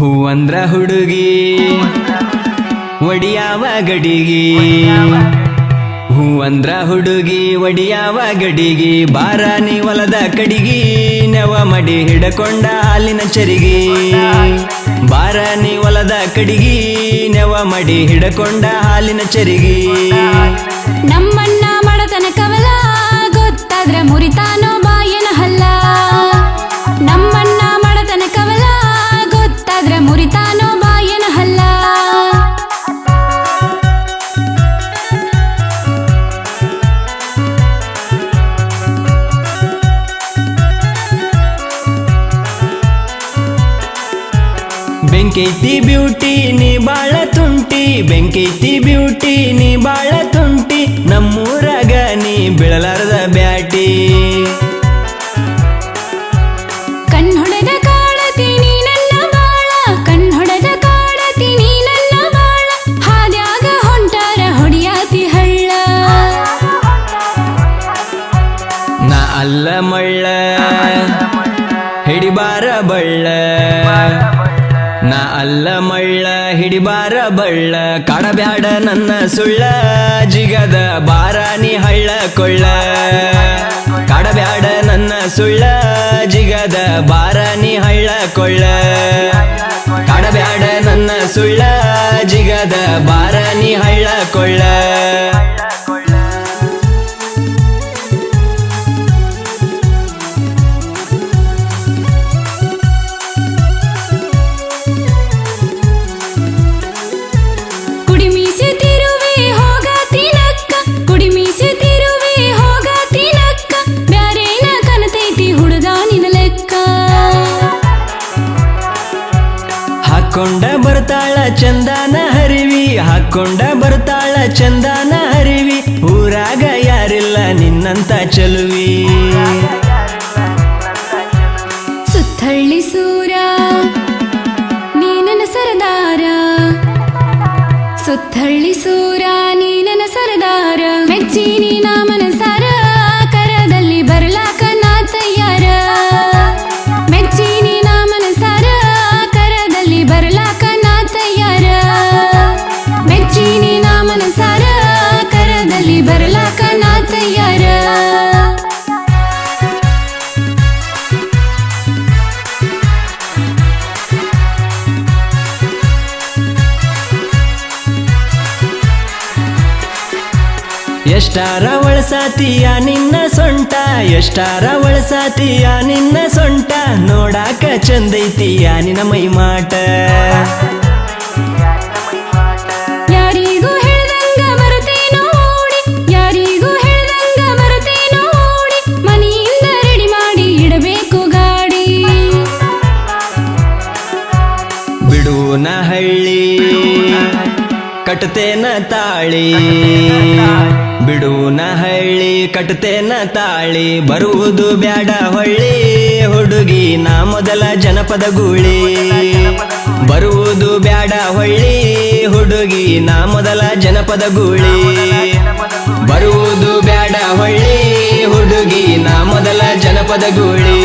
ಹೂವಂದ್ರ ಹುಡುಗಿ ಒಡಿಯಾವ ಗಡಿಗಿ ಹೂವಂದ್ರ ಹುಡುಗಿ ಒಡಿಯಾವ ಗಡಿಗಿ ಬಾರಾನಿ ಹೊಲದ ಕಡಿಗಿ ನೆವ ಮಡಿ ಹಿಡಕೊಂಡ ಹಾಲಿನ ಚರಿಗಿ ಬಾರಾನಿ ಹೊಲದ ಕಡಿಗಿ ನೆವ ಮಡಿ ಹಿಡಕೊಂಡ ಹಾಲಿನ ಚರಿಗಿ ನಮ್ಮಣ್ಣ ಮಾಡತನ ಕವಲ ಗೊತ್ತಾದ್ರ ಮುರಿತಾನೋ ಬಾಯನ ಹಲ್ಲ ನಮ್ಮಣ್ಣ ಮಾಡತನ ಕವಲ ಗೊತ್ತಾದ್ರ ಮುರಿತಾನೋ ಬಾಯನ ಹಲ್ಲ ಬೆಂಕೈತಿ ಬ್ಯೂಟಿ ನೀ ಬಾಳ ತುಂಟಿ ಬೆಂಕೈತಿ ಬ್ಯೂಟಿ ನೀ ಬಾಳ ತುಂಟಿ ನಮ್ಮೂರಾಗ ನೀ ಬೀಳಲಾರದ ಬ್ಯಾಟಿ ಕಣ್ಣೊಡೆದ ಕಾಡತೀನಿ ನನ್ನ ಬಾಳ ಕಣ್ಣೊಡೆದ ಕಾಡತೀನಿ ನನ್ನ ಬಾಳ ಹಾದ್ಯಾಗ ಹೊಂಟಾರ ಹೊಡಿಯಾತಿ ಹಳ್ಳ ನಾ ಅಲ್ಲ ಮಳ್ಳ ಹಿಡಿಬಾರ ಬಳ್ಳ ನಾ ಅಲ್ಲ ಮಳ್ಳ ಹಿಡಿಬಾರ ಬಳ್ಳ ಕಾಡಬ್ಯಾಡ ನನ್ನ ಸುಳ್ಳ ಜಿಗದ ಬಾರಾನಿ ಹಳ್ಳ ಕೊಳ್ಳ ಕಾಡಬ್ಯಾಡ ನನ್ನ ಸುಳ್ಳ ಜಿಗದ ಬಾರಾನಿ ಹಳ್ಳ ಕೊಳ್ಳ ಕಾಡಬ್ಯಾಡ ನನ್ನ ಸುಳ್ಳ ಜಿಗದ ಬಾರಾನಿ ಹಳ್ಳ ಕೊಳ್ಳ ಹಾಕೊಂಡ ಬರ್ತಾಳ ಚಂದಾನ ಹರಿವಿ ಹಾಕೊಂಡ ಬರ್ತಾಳ ಚಂದಾನ ಹರಿವಿ ಊರಾಗ ಯಾರಿಲ್ಲ ನಿನ್ನಂತ ಚಲುವಿ ಸುತ್ತಳ್ಳಿ ಸೂರ ನೀನನ ಸರದಾರ ಸುತ್ತಳ್ಳಿ ಸೂರ ನೀನನ ಸರದಾರ ಮೆಚ್ಚಿ ನೀನ ಮನಸಾರ ಕರದಲ್ಲಿ ಬರ್ಲಾಕ ನಾ ತಯ್ಯಾರ ಮೆಚ್ಚಿ ನೀನ ಮನಸಾರ ಕರದಲ್ಲಿ ಬರ್ಲಾಕ ನಾ ತಯ್ಯಾರ ಮೆಚ್ಚಿ ನೀನ ಮನಸಾರ ಕರದಲ್ಲಿ ಬರ್ಲಾಕ ನಾ ತಯ್ಯಾರ ಎಷ್ಟಾರ ಒಳಸಾತಿಯ ನಿನ್ನ ಸೊಂಟ ಎಷ್ಟಾರ ಒಳಸಾತಿಯ ನಿನ್ನ ಸೊಂಟ ನೋಡಾಕ ಚಂದೈತಿಯ ನಿನ್ನ ಮೈಮಾಟ ಯಾರಿಗೂ ಹೇಳ್ದಂಗ ಬರುತ್ತೇನೋ ಓಡಿ ಯಾರಿಗೂ ಹೇಳ್ದಂಗ ಬರುತ್ತೇನೋ ಓಡಿ ಮನೆಯಿಂದ ರೆಡಿ ಮಾಡಿ ಇಡಬೇಕು ಗಾಡಿ ಬಿಡುನ ಹಳ್ಳಿ ಕಟ್ತೇನ ತಾಳಿ ಬಿಡುನ ಹಳ್ಳಿ ಕಟ್ತೇನ ತಾಳಿ ಬರುವುದು ಬ್ಯಾಡ ಹೊಳ್ಳಿ ಹುಡುಗಿ ನಾ ಮೊದಲ ಜನಪದ ಗೂಳಿ ಬರುವುದು ಬ್ಯಾಡ ಹೊಳ್ಳಿ ಹುಡುಗಿ ನಾ ಮೊದಲ ಜನಪದ ಗೂಳಿ ಬರುವುದು ಬ್ಯಾಡ ಹೊಳ್ಳಿ ಹುಡುಗಿ ನಾ ಮೊದಲ ಜನಪದ ಗೂಳಿ